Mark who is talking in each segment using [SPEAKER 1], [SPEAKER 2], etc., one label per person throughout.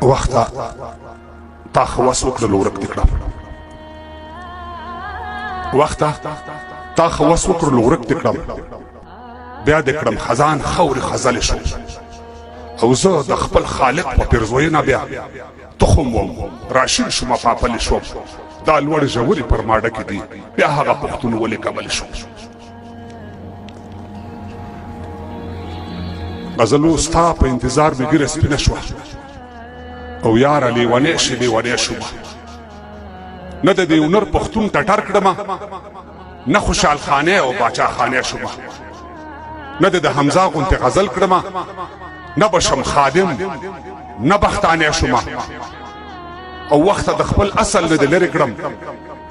[SPEAKER 1] وخته تا خواس وکړل ورک دې کړم وخته تا خواس وکړل ورک دې کړم بیا دې کړم خزان خورې خزلې شو او زه د خپل خالق په پیرزوینه بیا تخم وم راشین شوم پاپلې شوم دا لوړ ژورې پر ماډه کې دي بیا هغه پښتون ولې کبل شو غزلو ستا په انتظار مې ګیره سپینه شوه او یاره لیونی شي لیونی شومه نه د دې هنر پښتون ټټر کړمه نه خوشحال خانې او باچا خانې شومه نه د حمزه غوندې غزل کړمه نه بشم خادم نه بختانې شومه او وخت د خپل اصل نه د لرې کړم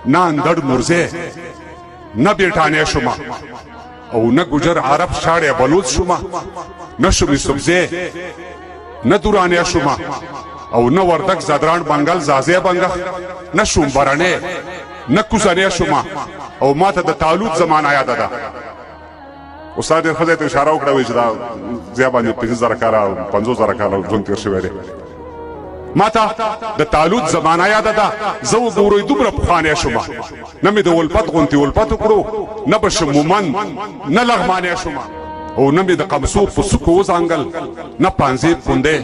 [SPEAKER 1] نه اندړ نورزی نه بیټانې شومه او نه ګجر عرب شاړې بلوچ شومه نه شومې سبزی نه دورانې شومه او نه وردک زدران بنگل زازی بنگخ نه شوم برنې نه کوزنې شومه او ماته د طالوت زمانه یاده ده استاد ډېر ښه ځای ته اشاره وکړه وایي چې دا ځای باندې 50,000 کاله او 50,000 کاله ژوند تېر شوی دی ماته د طالوت زمانه یاده ده زه وګورئ دومره پخوانی شومه نه مې د ولپت غوندې ولپت وکړو نه به شم مومن نه لغمانی شومه او نه مې د قمصو په سکو وزانګل نه پانزې پوندې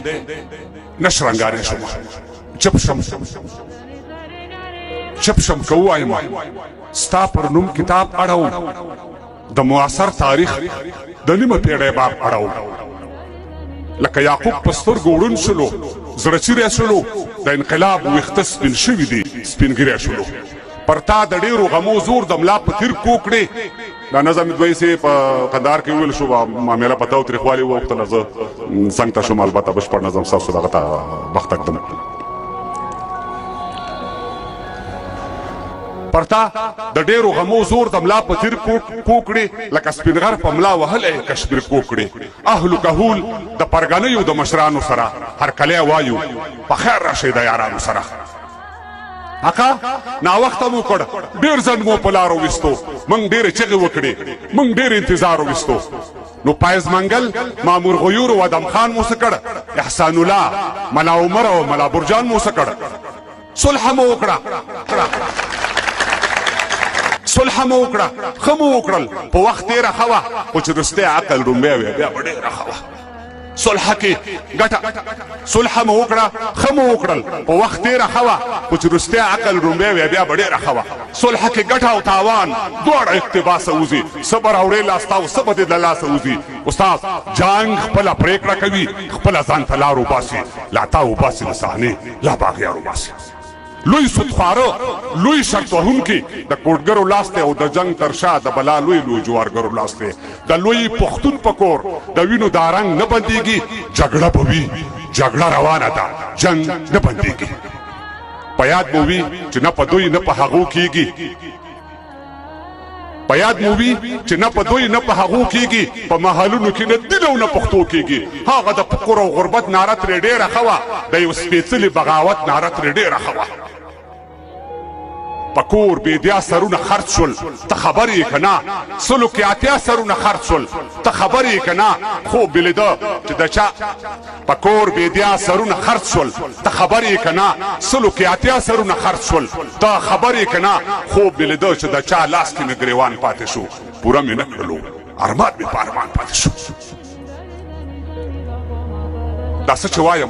[SPEAKER 1] نه شرنګارې شومه چپ شم که ووایم ستا پر نوم کتاب اړوم د معاصر تاریخ د نیمه پیړۍ باب اړوم لکه یعقوب په سترګو ړوند شلو زړه چیری شلو د انقلاب ویښته سپین شوي دي سپین ږیری شلو پر تا د ډېرو غمو زور د ملا په تیر کوکړې دا نظم دوی سي په قندهار کې ویل شو معامله په تو تریخوالي ووختله زه څنګ ته شوم البته بشپړ نظم ستاسو دغه ته مخ تږدم پرتا د ډېرو غمو زور د ملا په تیر کوکړې لکه سپینغر په ملا وهلی کشمیر کوکړې اهلو کهول د پرګنیو د مشرانو سره هرکلی وایو په خیر راشئ د یارانو سره اکا ناوخته مو کړ ډېر ځنډ مو په لارو ویستو موږ ډېرې چغې وکړې موږ ډېر انتظار ویستو نو پایز منګل مامور غیور و ادم خان مو څه کړ احسان الله ملا عمر او ملا برجان مو څه کړ صلح مو وکړه صلح مو وکړه ښه مو وکړل په وخت تېره ښه وه خو چې رستی عقل رومبی وی بیا به ډېره ښه وه صلح کې ګټه صلح مو وکړه ښه مو وکړل په وخت تېره ښه وه خو چې رستی عقل رومبی وی بیا به ډېره ښه وه صلح کې ګټه او تاوان دواړه اقتباسه وځي صبر اورې لاسته او څه به دې له لاسه وځي استاد جنګ خپله پرېکړه کوي خپله ځان ته لار وباسي لا تا وباسي له صحنې لا باغیار وباسي لوی سودخواره لوی شرط وهونکي د کوټګرو لاس دی او د جنګ تر شا د بلا لوی جوارګرو لاس دی د لوی پښتون په کور د وینو دا رنګ نه بندېږي جګړه به وي جګړه روانه ده جنګ نه بندېږي په یاد به وي چې نه په دوی نه په هغو کېږي په یاد مو وي چې نه په دوی نه په هغو کېږي په محلونو کې نه دین او نه پښتو کېږي هغه د فقر او غربت ناره ترې ډېره ښه وه د یو سپېڅلي بغاوت ناره ترې ډېره ښه وه په کور بېدیا سرونه خرڅ شول ته خبر یې که نه سلو کې اتیا سرونه خرڅ شول ته خبر یې که نه خوب مې لیده چې د چا په کور بېدیا سرونه خرڅ شول ته خبر یې که نه سلو کې اتیا سرونه خرڅ شول ته خبر یې که نه خوب مې لیده چې د چا لاس کې مې ګریوان پاتې شو پوره مې نه کړلو ارمان مې په ارمان پاتې شو دا څه چې وایم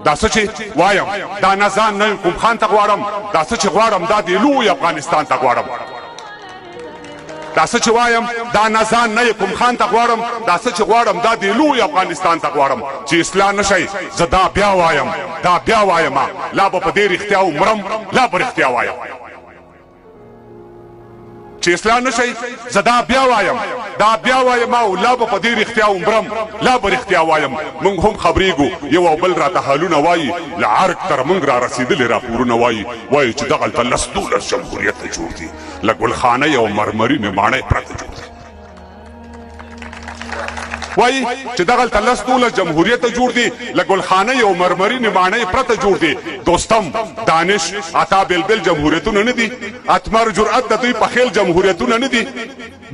[SPEAKER 1] دا څه چې وایم دا نه ځان نه کوم خان ته غواړم دا څه چې غواړم دا د لوی افغانستان ته غواړم دا څه چې وایم دا نه ځان نه کوم خان ته غواړم دا څه چې غواړم دا د لوی افغانستان ته غواړم چې اصلاح نه شي زه دا بیا وایم لا به په دې رښتیا ومرم لا به رښتیا وایم چې اصلاح نه شي زه دا بیا وایم او لا به په دې رښتیا ومرم لا به رښتیا وایم موږ هم خبرېږو یو او بل راته حالونه وایي له عرق تر موږ را رسېدلي راپورونه وایي چې دغلته 10 جمهوریت جوړ دي له ګلخانۍ او مرمرینې ماڼۍ پرته جوړ دي وایي چې دغلته 10 جمهوریت جوړ دي له ګلخانۍ او مرمرینې ماڼۍ پرته جوړ دي دوستم دانش عطا بلبل جمهوریتونه نه دي اتمر جرأت د دوی په خیل جمهوریتونه نه دي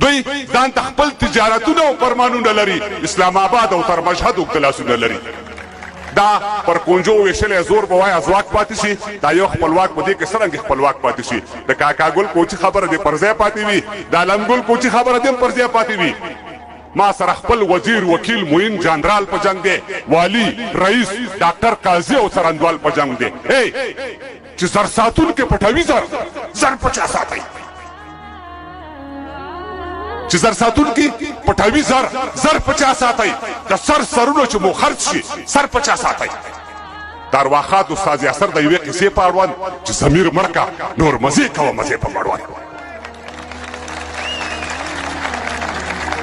[SPEAKER 1] دوی ځان ته خپل تجارتونه او فرمانونه لري اسلام آباد او تر مشهد او کلاسونه لري دا پر کونجو ویشل زور بوای ازواک پاتې شي دا یو خپلواک بده کې څنګه خپلواک پاتې شي د کاکا ګل کوچی خبره دې پر ځای پاتې وي د علم ګل کوچی خبره دې پر ځای پاتې وي ما سره خپل وزیر وکیل معین جنرال په جنگ دی والی رئیس ډاکټر قاضي او سرندوال په جنگ دی چې زر ساتونکو پټوي زر 50 ساتي چې زر ساتونکو پټوي زر 50 ساتي د سرونو چې مو خرج شي سر 50 ساتي دارواخات استاد یاسر د یوې قصې په اړوند چې ضمیر مړکا نور مزه کوه مزه په اړوند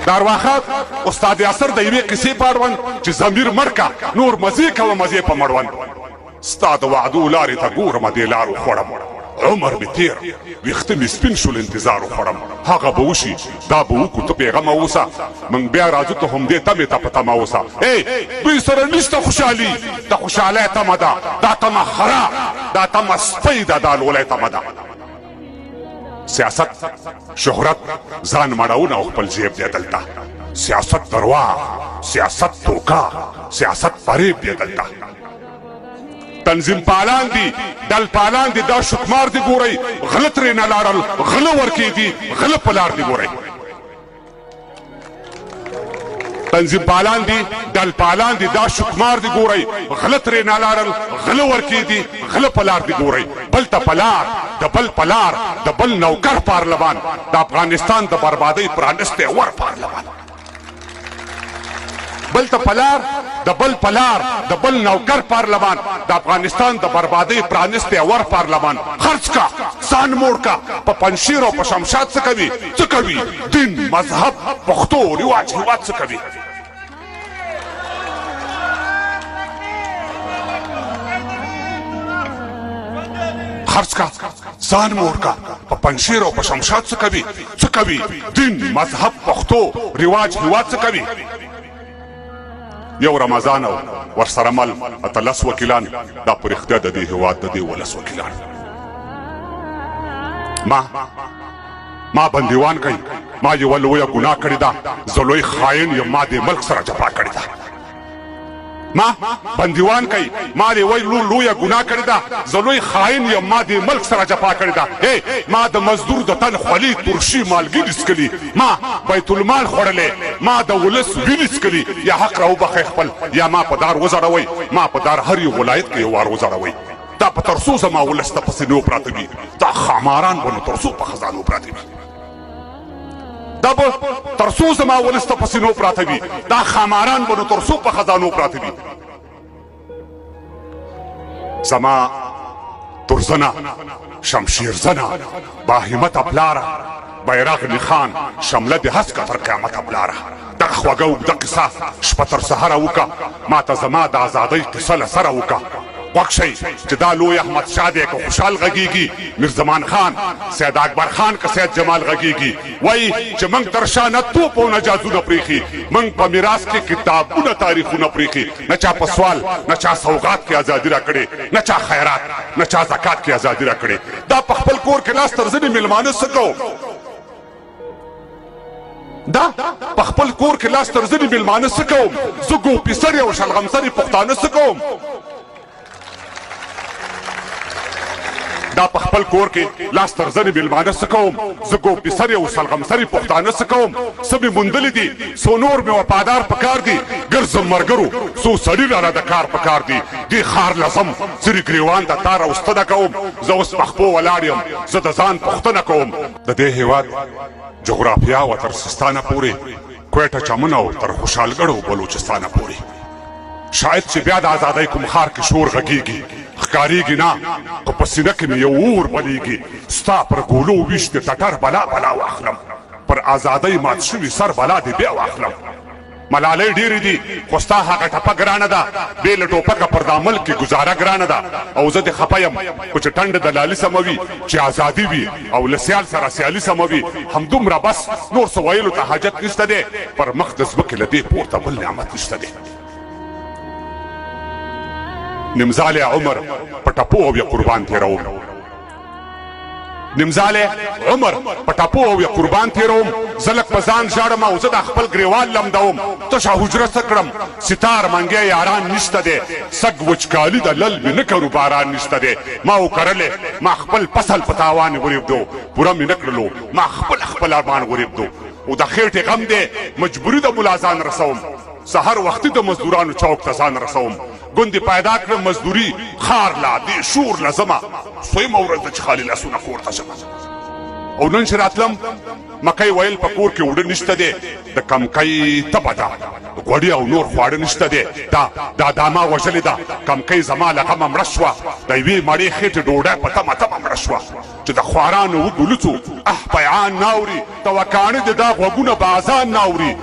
[SPEAKER 1] دارواخات استاد یاسر د یوې قصې په اړوند چې ضمیر مړکا نور مزه کوه مزه په اړوند استاد وعدو لارې ته ګورم دې لارو خوړم عمر به تیر ویخته مې سپین شول انتظار وخوړم هغه به وشي دا به وکړو ته بېغمه اوسه موږ بیا راځو ته همدې تمې ته په تمه اوسه دوی سره نشته خوشحالي د خوشحالۍ تمه ده دا تمه خره دا تمه سپۍ ده دا لولی تمه ده سیاست شهرت ځان مړونه او خپل جیب دی دلته سیاست درواغ سیاست دوکه سیاست فریب دی دلته تنظیم پالان دي دل پالان دي دا شکمار دي ګورئ غله ترې نه لاړل غله ورکې دي غله په لار دي ګورئ تنظیم پالان دي دل پالان دي دا شکمار دي ګورئ غله ترې نه لاړل غله ورکې دي غله په لار دي ګورئ بل ته پلار د بل پلار د بل نوکر پارلمان د افغانستان د بربادۍ پرانستی ور پارلمان بل ته پلار د بل پلار د بل نوکر پارلمان د افغانستان د بربادۍ پرانستی ور پارلمان خرڅ کا ځان موړ کا په پنشیر او په شمشاد څه کوي دین مذهب پښتو رواج هیواد څه کوي خرڅ کا ځان موړ کا په پنشیر او په شمشاد څه کوي دین مذهب پښتو رواج هیواد څه کوي یو رمضان او ورسره مل اتلس وکیلان دا پر اختیار د دې هیواد د دې ولس وکیلان ما بندیوان کوي ما یو لویه ګناه کړې ده زه لوی خاین یم ما دې ملک سره جفا کړې ده ما بندیوان کوي ما دې وای لویه ګناه کړې ده زه لوی خاین یم ما دې ملک سره جفا کړې ده ما د مزدور د تن خولي ترشي مالګي څکلي ما بیت المال خوړلې ما د ولس وینې څکلي یا حق راوبخئ خپل یا ما په دار وځړوئ ما په دار هر یو ولایت کې یو وار وځړوئ دا په ترڅو زما ولس ته پسې نو پراته وي دا خاماران به نو ترڅو په خزانو پراته وي دا به ترڅو زما ولس ته پسې نو پراته وي دا خاماران به نو ترڅو په خزانو پراته وي زما ترزنه شمشیرزنه باهمته پلاره بیرغ نخان شمله د هسکه تر قیامته پلاره دغه خوږه اوږده قصه شپه تر سهره وکړه ما ته زما د ازادۍ قصه له سره وکړه غوږ شئ چې دا لوی احمد شاه دی که خوشحال غږیږي میرزمان خان سید اکبر خان که سید جمال غږیږي وایي چې موږ تر شا نه توپ او نه جازونه پرېښي موږ په میراث کې کتابونه تاریخونه پرېښي نه چا په سوال نه چا سوغات کې ازادي راکړې نه چا خیرات نه چا زکات کې ازادي راکړې دا په خپل کور کې لاس تر ځنې میلمانه څه کوو دا په خپل کور کې لاس تر ځنې میلمانه څه کوم زه ګوپیسرې او شلغمسرې پښتانه څه کوم دا په خپل کور کې لاس تر ځنې میلمانه څه کوم زه ګوپیسرې او شلغمسرې پښتانه څه کوم څه مې موندلي دي څو نور مې وفادار پکار دي ګرځم مرګرو څو سړي راله د کار پکار دي دې ښار لزم ځینې ګریوان ته تار اوستنه کوم زه اوس پخپو ولاړ یم زه د ځان پوښتنه کوم د دې هېواد جغرافیا و تر سیستانه پورې کویټه چمن او تر خوشحالګړ او بلوچستانه پورې شاید چې بیا د ازادۍ کوم ښار کې شور غږیږي ښکاریږي نه خو په سینه کې مې یو اور بلیږي ستا پر ګولو ویش د ټټر بلا واخلم پر ازادۍ مات شوي سر بلا دې بیا واخلم ملالۍ ډېرې دي خو ستا هغه ټپه ګرانه ده بې له ټوپکه پر دا ملک کې ګزاره ګرانه ده او زه دې خفه یم خو چې ټنډه دلالي سمه وي چې ازادي وي او له سیال سره سیالي سمه وي همدومره بس نور څه ویلو ته حاجت نشته دی پر مخ د ځمکې له دې پورته بل نعمت نشته دی نیمزالی عمر په ټپو او یا قربان تېروم نیمزاله عمر په ټاپو او یا قربان تیروم زلک په ځان ژاړم او زه د خپل ګریوال لمدوم تشه حجره څه کړم ستار منګی یاران نشته دی سږ وچکالي د لل مې نه کرو باران نشته دی ما وکرلې ما خپل فصل په تاوان ورېبدو پوره مې نه کړلو ما خپل ارمان ورېبدو او د خېټې غم دی مجبوري د ملازان رسوم سحر وختي د مزدورانو چوک ته ځان رسوم ګوندې پیدا کړم مزدوري خار لا دې شور لزمه سویمه ورځ ده چې خالي لاسونه کور ته شم او نن چې راتلم مکۍ ویل په کور کې اوړه نشته دی د کمکۍ تبه ده غوړي او نور خواړه نشته دی دا داما وژلې ده کمکۍ زما له غمه مړه شوه د یوې مړې خېټې ډوډۍ په تمه مړه شوه چې د خوارانو وګلوڅو پیعان ناوري توکاڼې د دا غوږونه بازان ناوري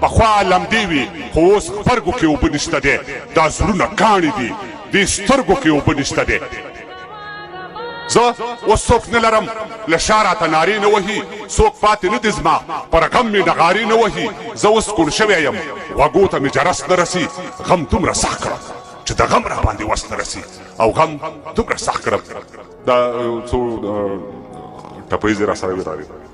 [SPEAKER 1] پخوا لمدې وي خو اوس غبرګو کې اوبه نشته دی دا زړونه کاڼي دي دې سترګو کې اوبه نشته دی زه اوس څوک نه لرم له شا راته نارې نه وهي څوک پاتې نه دي زما پر غم مې نغارې نه وهي زه اوس کوڼ شوی یم غوږو ته مې جرس نه رسي غم دومره سخت کړم چې د غم را باندې وس نه رسي او غم دومره سخت کړم دا څو ټپۍ زې را سره وې